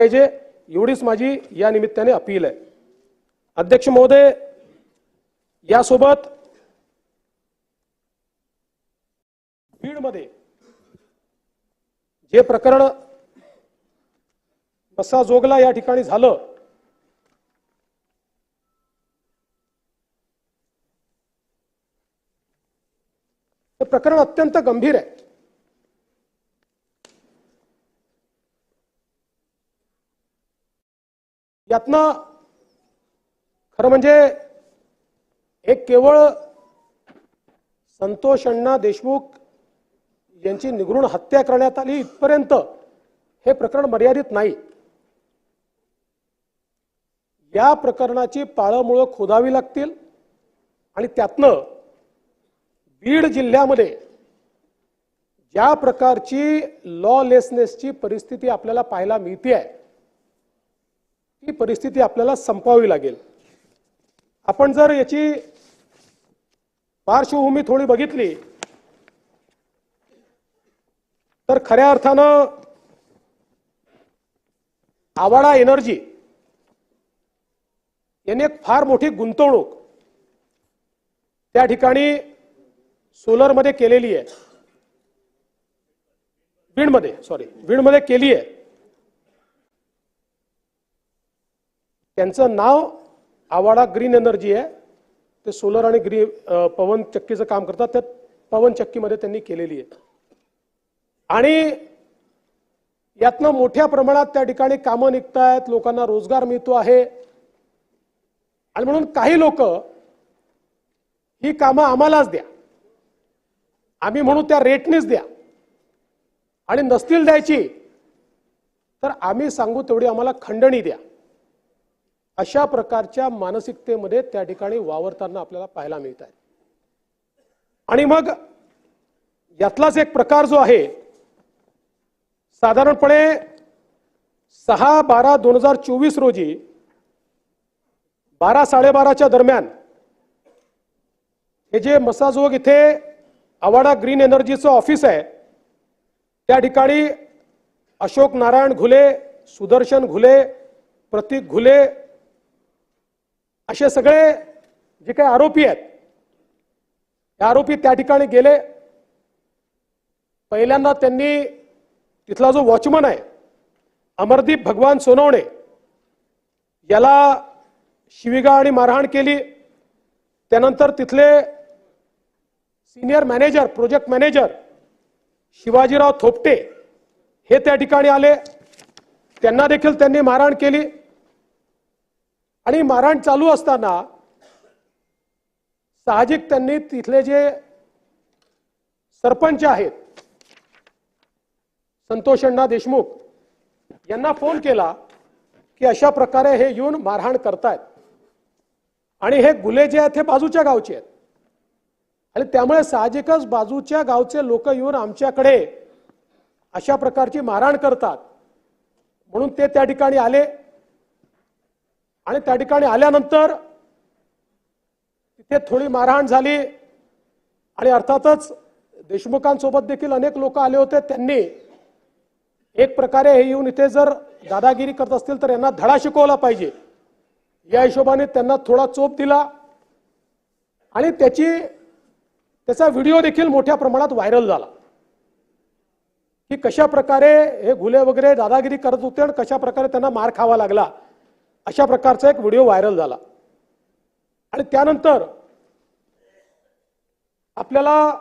पाहिजे एवढीच माझी या निमित्ताने अपील आहे। अध्यक्ष महोदय, यासोबत बीडमध्ये जे प्रकरण मस्साजोगला या ठिकाणी झालं, हे प्रकरण अत्यंत गंभीर आहे। यातनं खरं म्हणजे एक केवळ संतोष अण्णा देशमुख यांची निगृण हत्या करण्यात आली इथपर्यंत हे प्रकरण मर्यादित नाही। या प्रकरणाची पाळंमुळं खोदावी लागतील आणि त्यातनं बीड जिल्ह्यामध्ये ज्या प्रकारची लॉलेसनेसची परिस्थिती आपल्याला पाहायला मिळते आहे, ती परिस्थिती आपल्याला संपवावी लागेल। आपण जर याची पार्श्वभूमी थोडी बघितली तर खऱ्या अर्थानं आवाडा एनर्जी यांनी एक फार मोठी गुंतवणूक त्या ठिकाणी सोलरमध्ये केलेली आहे, बीडमध्ये केली आहे। त्यांचं नाव आवाडा ग्रीन एनर्जी आहे। ते सोलर आणि पवन चक्कीचं काम करतात। त्या पवन चक्कीमध्ये त्यांनी केलेली आहे आणि यातनं मोठ्या प्रमाणात त्या ठिकाणी कामं निघतायत, लोकांना रोजगार मिळतो आहे। आणि म्हणून काही लोक ही कामं आम्हालाच द्या, आम्ही म्हणू त्या रेटनेच द्या, आणि नसतील द्यायची तर आम्ही सांगू तेवढी आम्हाला खंडणी द्या, अशा प्रकारच्या मानसिकतेमध्ये त्या ठिकाणी वावरताना आपल्याला पाहायला मिळत आहे। आणि मग यातलाच एक प्रकार जो आहे, साधारणपणे 6/12/2024 रोजी 12-12:30च्या दरम्यान हे जे मस्साजोग इथे आवाडा ग्रीन एनर्जीचं ऑफिस आहे, त्या ठिकाणी अशोक नारायण घुले, सुदर्शन घुले, प्रतीक घुले असे सगळे जे काही आरोपी आहेत, हे आरोपी त्या ठिकाणी गेले। पहिल्यांदा त्यांनी तिथला जो वॉचमन आहे अमरदीप भगवान सोनवणे याला शिवीगाळ आणि मारहाण केली। त्यानंतर तिथले senior manager, project manager Shivajirao Thopte हे त्या ठिकाणी आले, त्यांना देखील त्यांनी मारहाण केली। आणि मारहाण चालू असताना साहजिक त्यांनी तिथले जे सरपंच आहेत संतोष अण्णा देशमुख यांना फोन केला की अशा प्रकारे हे येऊन मारहाण करतायत आणि हे गुले जे आहेत हे बाजूच्या गावचे आहेत, आणि त्यामुळे साहजिकच बाजूच्या गावचे लोक येऊन आमच्याकडे अशा प्रकारची मारहाण करतात। म्हणून ते त्या ठिकाणी आले आणि त्या ठिकाणी आल्यानंतर तिथे थोडी मारहाण झाली आणि अर्थातच देशमुखांसोबत देखील अनेक लोक आले होते। त्यांनी एक प्रकारे हे येऊन इथे जर दादागिरी करत असतील तर यांना धडा शिकवला पाहिजे या हिशोबाने त्यांना थोडा चोप दिला आणि त्याचा व्हिडिओ देखील मोठ्या प्रमाणात व्हायरल झाला की कशा प्रकारे हे घुले वगैरे दादागिरी करत होते आणि कशा प्रकारे त्यांना मार खावा लागला, अशा प्रकारचा एक व्हिडिओ व्हायरल झाला। आणि त्यानंतर आपल्याला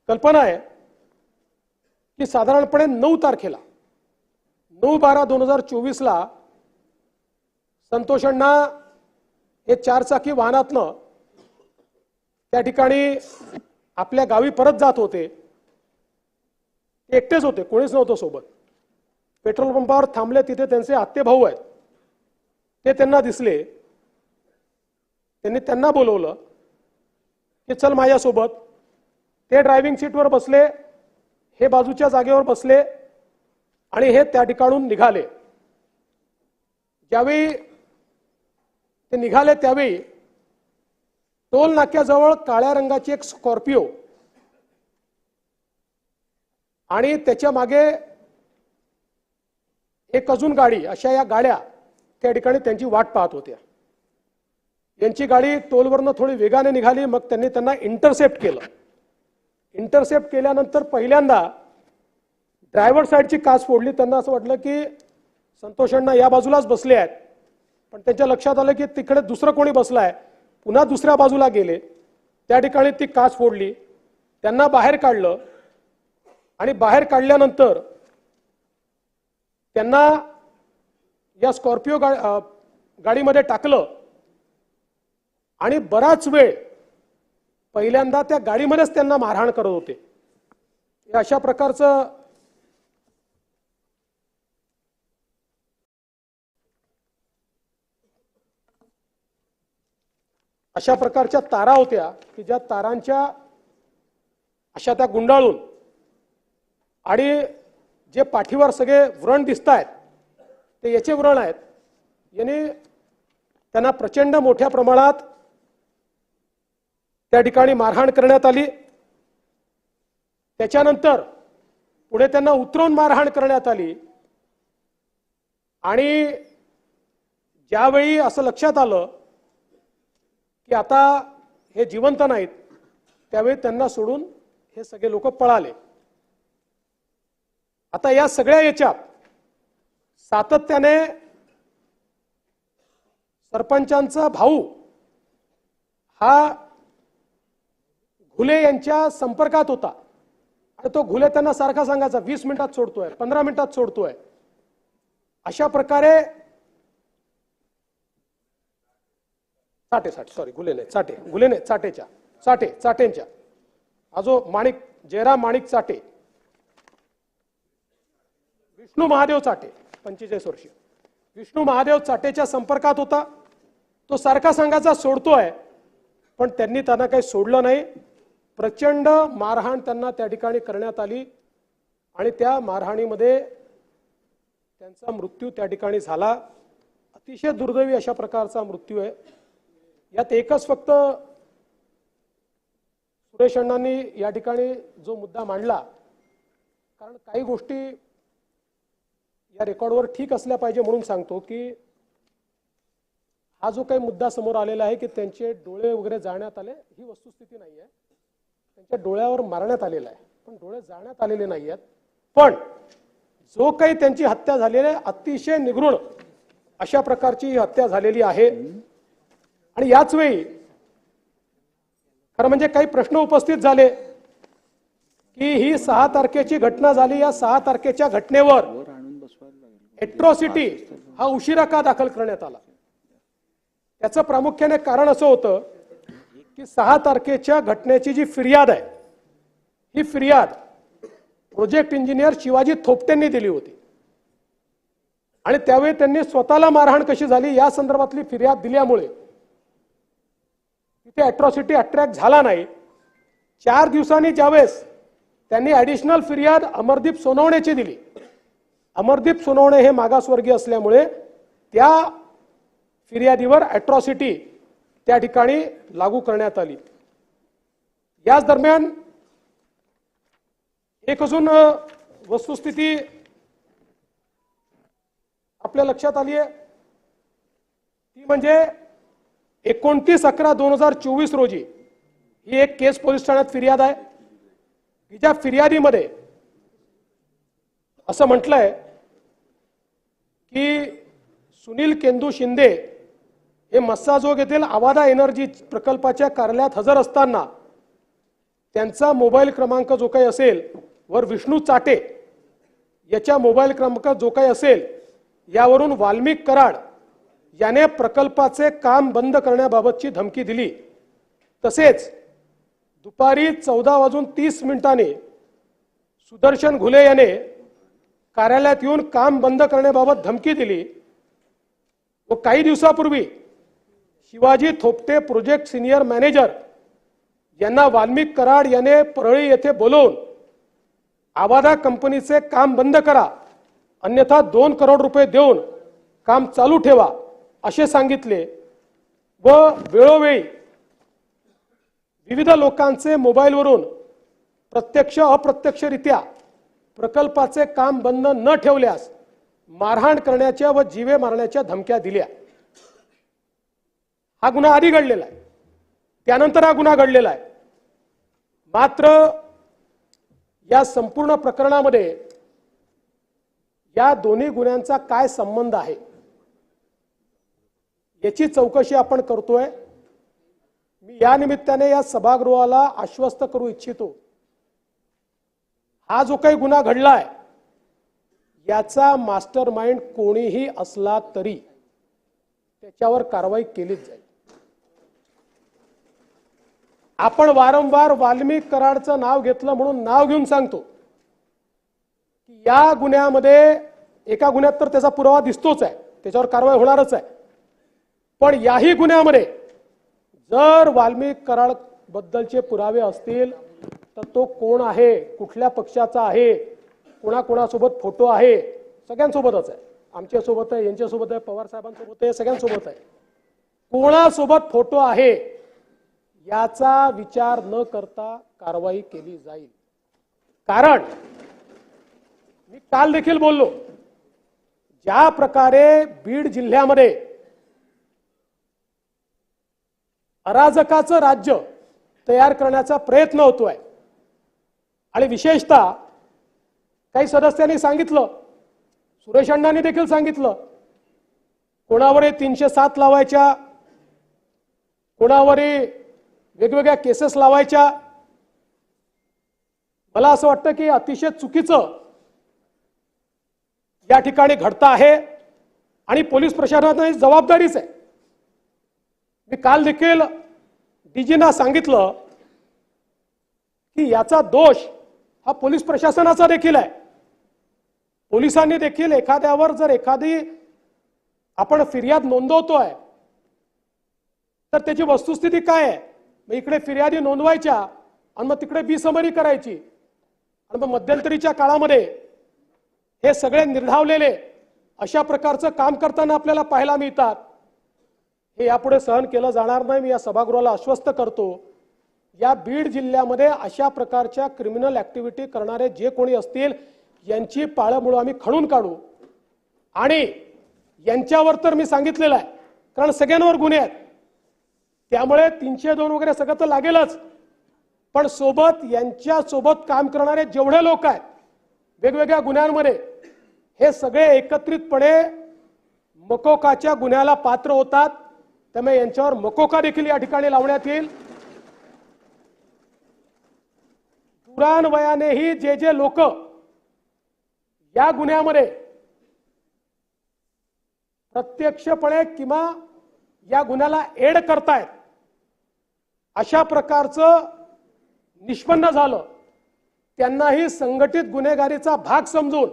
कल्पना आहे की साधारणपणे 9 तारखेला 9/12/2024 संतोष अण्णा हे 4-चाकी वाहनातनं त्या ठिकाणी आपल्या गावी परत जात होते। एकटेच होते, कोणीच नव्हतं सोबत। पेट्रोल पंपावर थांबले, तिथे त्यांचे आत्ते भाऊ आहेत, ते त्यांना दिसले। त्यांनी त्यांना बोलवलं की चल माझ्यासोबत। ते ड्रायव्हिंग सीटवर बसले, हे बाजूच्या जागेवर बसले आणि हे त्या ठिकाणून निघाले। ज्यावेळी ते निघाले त्यावेळी टोल नाक्याजवळ काळ्या रंगाची एक स्कॉर्पिओ आणि त्याच्या मागे एक अजून गाडी, अशा या गाड्या त्या ठिकाणी त्यांची वाट पाहत होत्या. यांची गाडी टोलवरनं थोडी वेगाने निघाली. मग त्यांनी त्यांना इंटरसेप्ट केलं. इंटरसेप्ट केल्यानंतर पहिल्यांदा ड्रायव्हर साईडची काच फोडली. त्यांना असं वाटलं की संतोष अण्णा या बाजूलाच बसले आहेत, पण त्यांच्या लक्षात आलं की तिकडे दुसरं कोणी बसलाय. पुन्हा दुसऱ्या बाजूला गेले, त्या ठिकाणी ती काच फोडली. त्यांना बाहेर काढलं आणि बाहेर काढल्यानंतर त्यांना या स्कॉर्पिओ गाडीमध्ये टाकलं आणि बराच वेळ पहिल्यांदा त्या गाडीमध्येच त्यांना मारहाण करत होते. अशा प्रकारचं अशा प्रकारच्या तारा होत्या की ज्या तारांच्या अशा त्या गुंडाळून आणि जे पाठीवर सगळे व्रण दिसत आहेत ते याचे व्रण आहेत. याने त्यांना प्रचंड मोठ्या प्रमाणात त्या ठिकाणी मारहाण करण्यात आली. त्याच्यानंतर पुढे त्यांना उतरवून मारहाण करण्यात आली आणि ज्यावेळी असं लक्षात आलं की आता हे जिवंत नाहीत, त्यावेळी त्यांना सोडून हे सगळे लोक पळाले. आता या सगळ्या याच्यात सातत्याने सरपंचांचा भाऊ हा घुले यांच्या संपर्कात होता आणि तो घुले त्यांना सारखा सांगायचा 20 मिनिटात सोडतोय, 15 मिनिटात सोडतोय. अशा प्रकारे चाटेंच्या आजो माणिक जयराम माणिक चाटे, विष्णू महादेव चाटे 45 वर्षीय विष्णू महादेव चाटेच्या संपर्कात होता. तो सारखा सांगायचा सोडतोय, पण त्यांनी त्यांना काही सोडलं नाही. प्रचंड मारहाण त्यांना त्या ठिकाणी करण्यात आली आणि त्या मारहाणीमध्ये त्यांचा मृत्यू त्या ठिकाणी झाला. अतिशय दुर्दैवी अशा प्रकारचा मृत्यू आहे. यात एकच फक्त सुरेश अण्णांनी या ठिकाणी जो मुद्दा मांडला, कारण काही गोष्टी या रेकॉर्डवर ठीक असल्या पाहिजे म्हणून सांगतो की हा जो काही मुद्दा समोर आलेला आहे की त्यांचे डोळे वगैरे जाळण्यात आले, ही वस्तुस्थिती नाही आहे. त्यांच्या डोळ्यावर मारण्यात आलेला आहे, पण डोळे जाळण्यात आलेले नाही आहेत. पण जो काही त्यांची हत्या झालेली आहे अतिशय निगृढ अशा प्रकारची ही हत्या झालेली आहे. आणि याच वेळी खरं म्हणजे काही प्रश्न उपस्थित झाले की ही 6 तारखेची घटना झाली. या 6 तारखेच्या घटनेवर एट्रॉसिटी हा उशिरा का दाखल करण्यात आला? त्याचं प्रामुख्याने कारण असं होतं की 6 तारखेच्या घटनेची जी फिर्याद आहे, ही फिर्याद प्रोजेक्ट इंजिनियर शिवाजी थोपटेंनी दिली होती आणि त्यावेळी त्यांनी स्वतःला मारहाण कशी झाली या संदर्भातली फिर्याद दिल्यामुळे तिथे अट्रॉसिटी अट्रॅक्ट झाला नाही. 4 दिवसांनी ज्यावेळेस त्यांनी ॲडिशनल फिर्याद अमरदीप सोनवणेची दिली, अमरदीप सोनवणे हे मागासवर्गीय असल्यामुळे त्या फिर्यादीवर अट्रॉसिटी त्या ठिकाणी लागू करण्यात आली. याच दरम्यान एक अजून वस्तुस्थिती आपल्या लक्षात आली आहे, ती म्हणजे 29/11/2024 रोजी ही एक केस पोलीस ठाण्यात फिर्याद आहे की ज्या फिर्यादीमध्ये असं म्हटलंय की सुनील केंदू शिंदे हे मस्साजोग येथील आवादा एनर्जी प्रकल्पाच्या कार्यालयात हजर असताना त्यांचा मोबाईल क्रमांक जो काही असेल वर विष्णू चाटे याच्या मोबाईल क्रमांक जो काही असेल यावरून वाल्मिक कराड याने प्रकल्पाचे काम बंद करण्याबाबतची धमकी दिली. तसेच दुपारी 14:30 सुदर्शन घुले याने कार्यालयात येऊन काम बंद करण्याबाबत धमकी दिली व काही दिवसापूर्वी Shivaji Thopte project senior manager यांना वाल्मिक कराड याने परळी येथे बोलवून आवादा कंपनीचे काम बंद करा, अन्यथा 2 करोड रुपये देऊन काम चालू ठेवा असे सांगितले व वेळोवेळी विविध लोकांचे मोबाईलवरून प्रत्यक्ष अप्रत्यक्षरित्या प्रकल्पाचे काम बंद न ठेवल्यास मारहाण करण्याच्या व जीवे मारण्याच्या धमक्या दिल्या। हा गुन्हा आधी घडलेला आहे, त्यानंतर हा गुन्हा घडलेला आहे। मात्र या संपूर्ण प्रकरणामध्ये या दोन्ही गुन्ह्यांचा काय संबंध आहे याची चौकशी आपण करतोय। मी या निमित्ताने या सभागृहाला आश्वस्त करू इच्छितो, हा जो काही गुन्हा घडलाय याचा मास्टरमाइंड कोणीही असला तरी त्याच्यावर कारवाई केलीच जाईल। आपण वारंवार वाल्मिक कराडचं नाव घेतलं म्हणून नाव घेऊन सांगतो की या गुन्ह्यामध्ये, एका गुन्ह्यात तर त्याचा पुरावा दिसतोच आहे, त्याच्यावर कारवाई होणारच आहे, पण याही गुन्ह्यामध्ये जर वाल्मिक कराड बद्दलचे पुरावे असतील तर तो कोण आहे, कुठल्या पक्षाचा आहे, कोणाकोणासोबत फोटो आहे, सगळ्यांसोबतच आहे। आमच्या सोबत आहे, यांच्या सोबत आहे, पवार साहेबांसोबत आहे, सगळ्यांसोबत आहे। कोणासोबत फोटो आहे याचा विचार न करता कारवाई केली जाईल। कारण मी काल देखील बोललो, ज्या प्रकारे बीड जिल्ह्यामध्ये अराजकाचं राज्य तयार करण्याचा प्रयत्न होतोय आणि विशेषतः काही सदस्यांनी सांगितलं, सुरेश अण्णांनी देखील सांगितलं, कोणावर 307 लावायच्या, कोणावर वेगवेगळ्या केसेस लावायच्या। मला असं वाटतं की अतिशय चुकीचं या ठिकाणी घडतं आहे आणि पोलीस प्रशासनाची जबाबदारीच आहे। मी काल देखील डीजींना सांगितलं की याचा दोष हा पोलीस प्रशासनाचा देखील आहे। पोलिसांनी देखील एखाद्यावर जर एखादी आपण फिर्याद नोंदवतोय तर त्याची वस्तुस्थिती काय आहे, मग इकडे फिर्यादी नोंदवायच्या आणि मग तिकडे बेसमरी करायची आणि मग मध्यंतरीच्या काळामध्ये हे सगळे निर्धावलेले अशा प्रकारचं काम करताना आपल्याला पाहायला मिळतात। हे यापुढे सहन केलं जाणार नाही। मी या सभागृहाला आश्वस्त करतो, या बीड जिल्ह्यामध्ये अशा प्रकारच्या क्रिमिनल ऍक्टिव्हिटी करणारे जे कोणी असतील यांची पाळंमुळं आम्ही खणून काढू आणि यांच्यावर तर मी सांगितलेलं आहे, कारण सगळ्यांवर गुन्हे आहेत, त्यामुळे 302 वगैरे सगळं तर लागेलच, पण सोबत यांच्या सोबत काम करणारे जेवढे लोक आहेत वेगवेगळ्या गुन्ह्यांमध्ये, हे सगळे एकत्रितपणे मकोकाच्या गुन्ह्याला पात्र होतात। त्यामुळे यांच्यावर मकोका देखील या ठिकाणी लावण्यात येईल। दुरान्वयानेही जे जे लोक या गुन्ह्यामध्ये प्रत्यक्षपणे किंवा या गुन्ह्याला एड करतायत अशा प्रकारचं निष्पन्न झालं, त्यांनाही संघटित गुन्हेगारीचा भाग समजून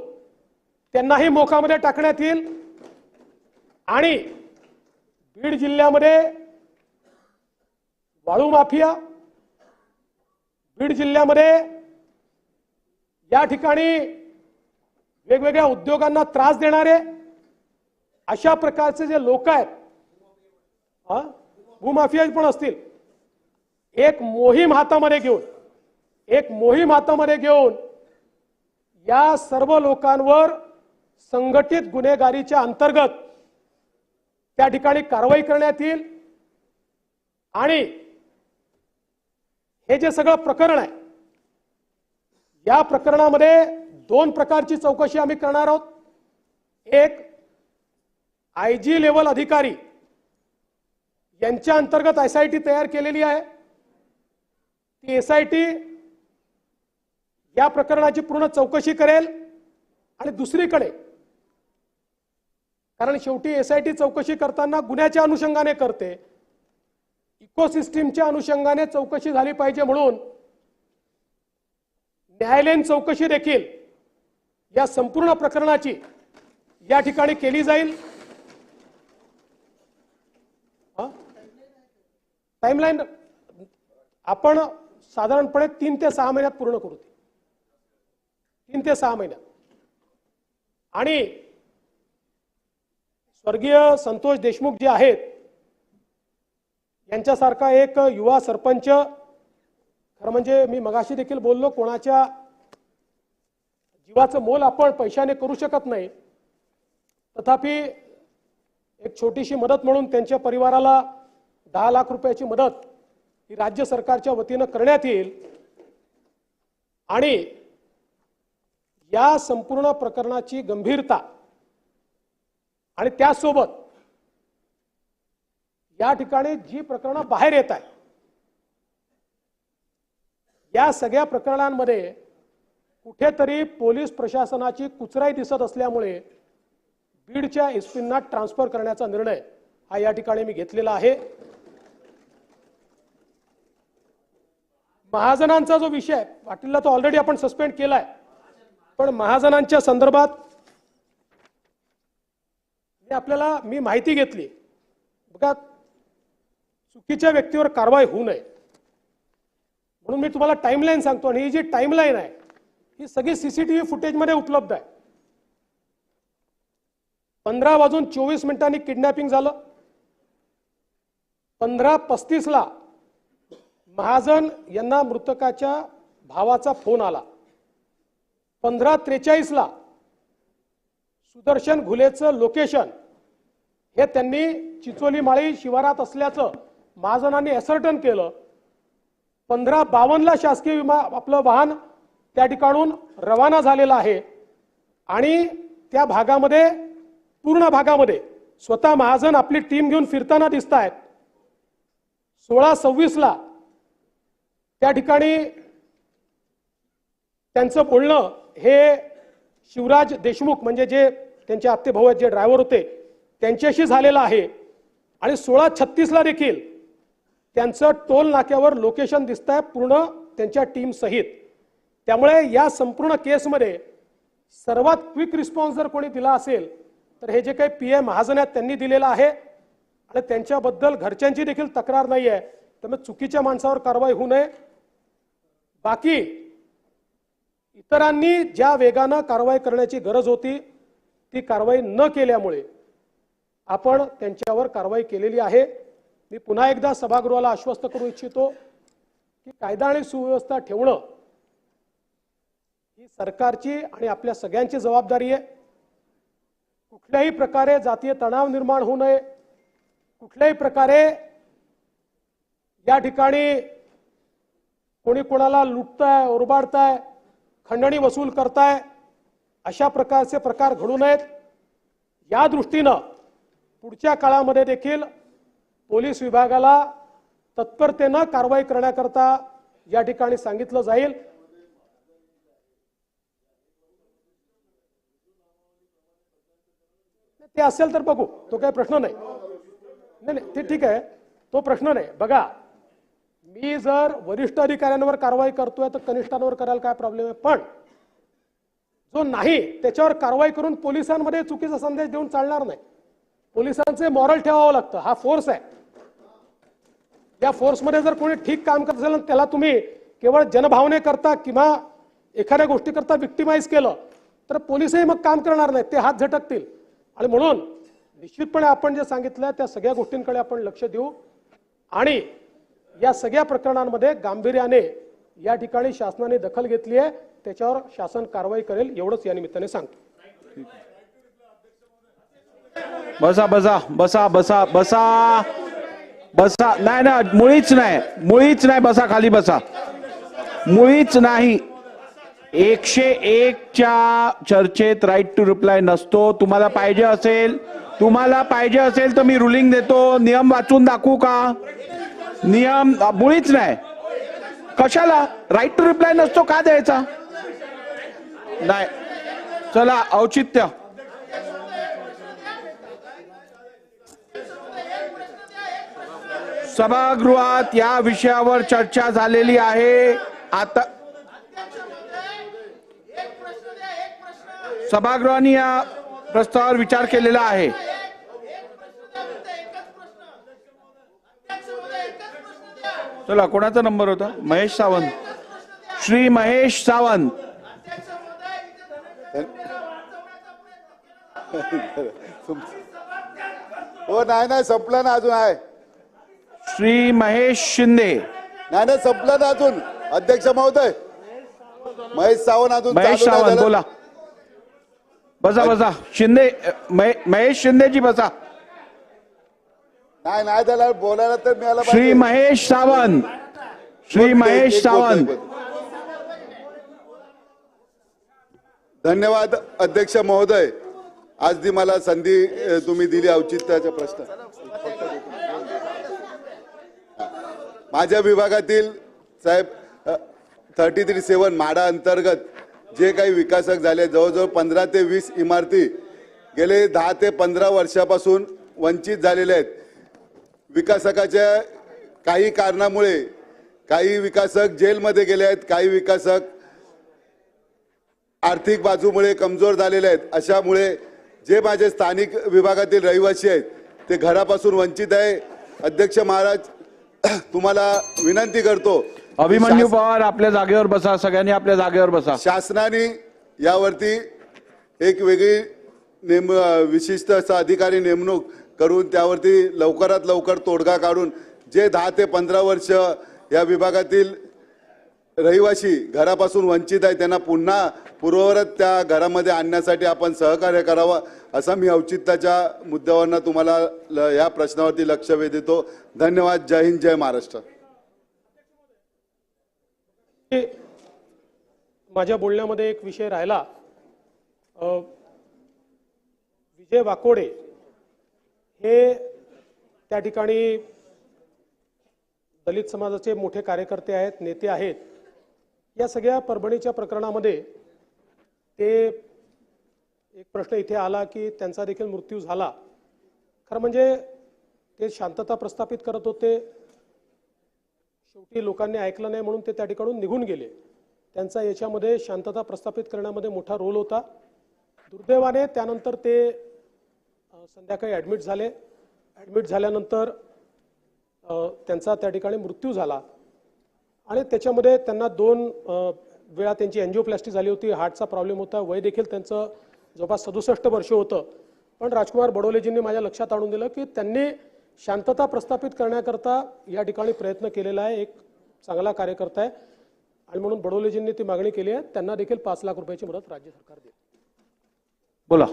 त्यांनाही मोकामध्ये टाकण्यात येईल। आणि बीड जिल्ह्यामध्ये वाळू माफिया, बीड जिल्ह्यामध्ये या ठिकाणी वेगवेगळ्या उद्योगांना त्रास देणारे अशा प्रकारचे जे लोक आहेत, भूमाफिया पण असतील, एक मोहीम हातामध्ये घेऊन या सर्व लोकांवर संघटित गुन्हेगारीच्या अंतर्गत त्या ठिकाणी कारवाई करण्यात येईल। आणि हे जे सगळं प्रकरण आहे, या प्रकरणामध्ये 2 प्रकारची चौकशी आम्ही करणार आहोत। एक आयजी लेवल अधिकारी यांच्या अंतर्गत एसआयटी तयार केलेली आहे, ती एसआयटी या प्रकरणाची पूर्ण चौकशी करेल। आणि दुसरीकडे, कारण शेवटी एसआयटी चौकशी करताना गुन्ह्याच्या अनुषंगाने करते, इकोसिस्टीमच्या अनुषंगाने चौकशी झाली पाहिजे, म्हणून न्यायालयीन चौकशी देखील या संपूर्ण प्रकरणाची या ठिकाणी केली जाईल। टाइमलाइन आपण साधारणपणे 3 ते 6 महिन्यात पूर्ण करू, 3 ते 6 महिन्यात। आणि स्वर्गीय संतोष देशमुख जे आहेत यांच्यासारखा एक युवा सरपंच, खरं म्हणजे मी मगाशी देखील बोललो, कोणाच्या जीवाचं मोल आपण पैशाने करू शकत नाही, तथापि एक छोटीशी मदत म्हणून त्यांच्या परिवाराला 10 लाख रुपयाची मदत ही राज्य सरकारच्या वतीनं करण्यात येईल आणि या संपूर्ण प्रकरणाची गंभीरता आणि त्यासोबत या ठिकाणी जी प्रकरणं बाहेर येत आहेत या सगळ्या प्रकरणांमध्ये कुठेतरी पोलीस प्रशासनाची कुचराई दिसत असल्यामुळे बीडच्या एसपींना ट्रान्सफर करण्याचा निर्णय हा या ठिकाणी मी घेतलेला आहे। महाजनांचा जो विषय पाटीलला तो ऑलरेडी आपण सस्पेंड केलाय, पण महाजनांच्या संदर्भात मी माहिती घेतली। बघा, चुकीच्या व्यक्तीवर कारवाई होऊ नये म्हणून मी तुम्हाला टाइमलाईन सांगतो आणि ही जी टाइमलाईन आहे ही सगळी सीसीटीव्ही फुटेजमध्ये उपलब्ध आहे। 15:24 किडनॅपिंग झालं, 15:35 महाजन यांना मृतकाच्या भावाचा फोन आला, 15:43 सुदर्शन घुलेचं लोकेशन हे त्यांनी चिचोली माळी शिवारात असल्याचं महाजनांनी असर्टन केलं। 15:52 शासकीय आपलं वाहन त्या ठिकाणून रवाना झालेलं आहे आणि त्या भागामध्ये पूर्ण भागामध्ये स्वतः महाजन आपली टीम घेऊन फिरताना दिसत आहेत। 16:26 त्या ठिकाणी त्यांचं बोलणं हे शिवराज देशमुख म्हणजे जे त्यांचे आत्ते भाऊ आहेत, जे ड्रायव्हर होते, त्यांच्याशी झालेलं आहे आणि 16:36 देखील त्यांचं टोल नाक्यावर लोकेशन दिसतंय पूर्ण त्यांच्या टीम सहित। त्यामुळे या संपूर्ण केसमध्ये सर्वात क्विक रिस्पॉन्स जर कोणी दिला असेल तर हे जे काही पीए महाजन आहेत त्यांनी दिलेला आहे आणि त्यांच्याबद्दल घरच्यांची देखील तक्रार नाही आहे। त्यामुळे चुकीच्या माणसावर कारवाई होऊ नये। बाकी इतरांनी ज्या वेगानं कारवाई करण्याची गरज होती ती कारवाई न केल्यामुळे आपण त्यांच्यावर कारवाई केलेली आहे। मी पुन्हा एकदा सभागृहाला आश्वस्त करू इच्छितो की कायदा आणि सुव्यवस्था ठेवणं ही सरकारची आणि आपल्या सगळ्यांची जबाबदारी आहे। कुठल्याही प्रकारे जातीय तणाव निर्माण होऊ नये, कुठल्याही प्रकारे या ठिकाणी कोणी कोणाला लुटताय, ओरबाडताय, खंडणी वसूल करताय, अशा प्रकारचे प्रकार घडू नयेत। या दृष्टीनं पुढच्या काळामध्ये देखील पोलीस विभागाला तत्परतेनं कारवाई करण्याकरता या ठिकाणी सांगितलं जाईल। ते असेल तर बघू, तो काही प्रश्न नाही। नाही ते ठीक आहे, तो प्रश्न नाही। बघा, मी जर वरिष्ठ अधिकाऱ्यांवर कारवाई करतोय तर कनिष्ठांवर करायला काय प्रॉब्लेम आहे, पण जो नाही त्याच्यावर कारवाई करून पोलिसांमध्ये चुकीचा संदेश देऊन चालणार नाही। पोलिसांचे मॉरल ठेवावं लागतं। हा फोर्स आहे, या फोर्समध्ये जर कोणी ठीक काम करत असेल त्याला तुम्ही केवळ जनभावने करता किंवा एखाद्या गोष्टी करता विक्टिमाइज केलं तर पोलिसही मग काम करणार नाहीत, ते हात झटकतील। आणि म्हणून निश्चितपणे आपण जे सांगितलं त्या सगळ्या गोष्टींकडे आपण लक्ष देऊ आणि या सगळ्या प्रकरणांमध्ये गांभीर्याने या ठिकाणी शासनाने दखल घेतली आहे, त्याच्यावर शासन कारवाई करेल एवढंच या निमित्ताने सांगतो। बसा बसा बसा बसा बसा बसा नाही ना, मुळीच नाही, बसा खाली बसा, मुळीच नाही। 101च्या चर्चेत राईट टू रिप्लाय नसतो। तुम्हाला पाहिजे असेल तर मी रुलिंग देतो। नियम वाचून दाखवू का? नियम मुळीच नाही, कशाला राईट टू रिप्लाय नसतो का द्यायचा? नाही, चला औचित्य। सभागृहात या विषयावर चर्चा झालेली आहे। आता सभागृहाने या प्रस्तावावर विचार केलेला आहे। चला, कोणाचा नंबर होता? महेश सावंत, श्री महेश सावंत। हो नाही संपलं ना, अजून आहे। श्री महेश शिंदे। नाही संपलं ना अजून, अध्यक्ष महोदय। महेश सावंत अजून महेश सावंत बोला, बसा बसा. शिंदे महेश शिंदेजी बसा. नाही नाही त्याला बोलायला तर मिळालं श्री पाहिजे. महेश सावंत. श्री एक महेश बोलतोय, सावंत. एक बोलतोय. धन्यवाद अध्यक्ष महोदय. आज ती मला संधी तुम्ही दिली औचित्याचा प्रश्न. माझ्या विभागातील साहेब 33-7 माडा अंतर्गत जे काही विकासक झाले, जवळजवळ 15 ते 20 इमारती गेले 10 ते 15 वर्षापासून वंचित झालेले आहेत. विकासकाच्या काही कारणामुळे काही विकासक जेलमध्ये गेले आहेत, काही विकासक आर्थिक बाजूमुळे कमजोर झालेले आहेत. अशामुळे जे माझे स्थानिक विभागातील रहिवासी आहेत ते घरापासून वंचित आहे. अध्यक्ष महाराज, तुम्हाला विनंती करतो, अभिमन्यू पवार आपल्या जागेवर बसा. सगळ्यांनी आपल्या जागेवर बसा. शासनाने यावरती एक वेगळी विशिष्ट असा अधिकारी नेमणूक करून त्यावरती लवकरात लवकर तोडगा काढून जे 10 ते 15 वर्ष या विभागातील रहिवासी घरापासून वंचित आहे त्यांना पुन्हा पूर्ववत त्या घरामध्ये आणण्यासाठी आपण सहकार्य करावं, असा मी औचित्याच्या मुद्द्यावरनं तुम्हाला या प्रश्नावरती लक्ष वेधतो. धन्यवाद. जय हिंद, जय महाराष्ट्र. माझ्या बोलण्यामध्ये एक विषय राहिला. विजय वाकोडे हे त्या ठिकाणी दलित समाजाचे मोठे कार्यकर्ते आहेत, नेते आहेत. या सगळ्या परभणीच्या प्रकरणामध्ये ते एक प्रश्न इथे आला की त्यांचा देखील मृत्यू झाला. खरं म्हणजे ते शांतता प्रस्थापित करत होते, शेवटी लोकांनी ऐकलं नाही म्हणून ते त्या ठिकाणून निघून गेले. त्यांचा याच्यामध्ये शांतता प्रस्थापित करण्यामध्ये मोठा रोल होता. दुर्दैवाने त्यानंतर ते संध्याकाळी ॲडमिट झाले. ॲडमिट झाल्यानंतर त्यांचा त्या ठिकाणी मृत्यू झाला आणि त्याच्यामध्ये त्यांना 2 वेळा त्यांची एन्जिओप्लास्टी झाली होती. हार्टचा प्रॉब्लेम होता. वय देखील त्यांचं जवळपास 67 वर्ष होतं. पण राजकुमार बडोलेजींनी माझ्या लक्षात आणून दिलं की त्यांनी शांतता प्रस्थापित करण्याकरता या ठिकाणी प्रयत्न केलेला आहे. एक चांगला कार्यकर्ता आहे आणि म्हणून बडोलेजींनी ती मागणी केली आहे. त्यांना देखील 5 लाख रुपयाची मदत राज्य सरकार देईल. बोला.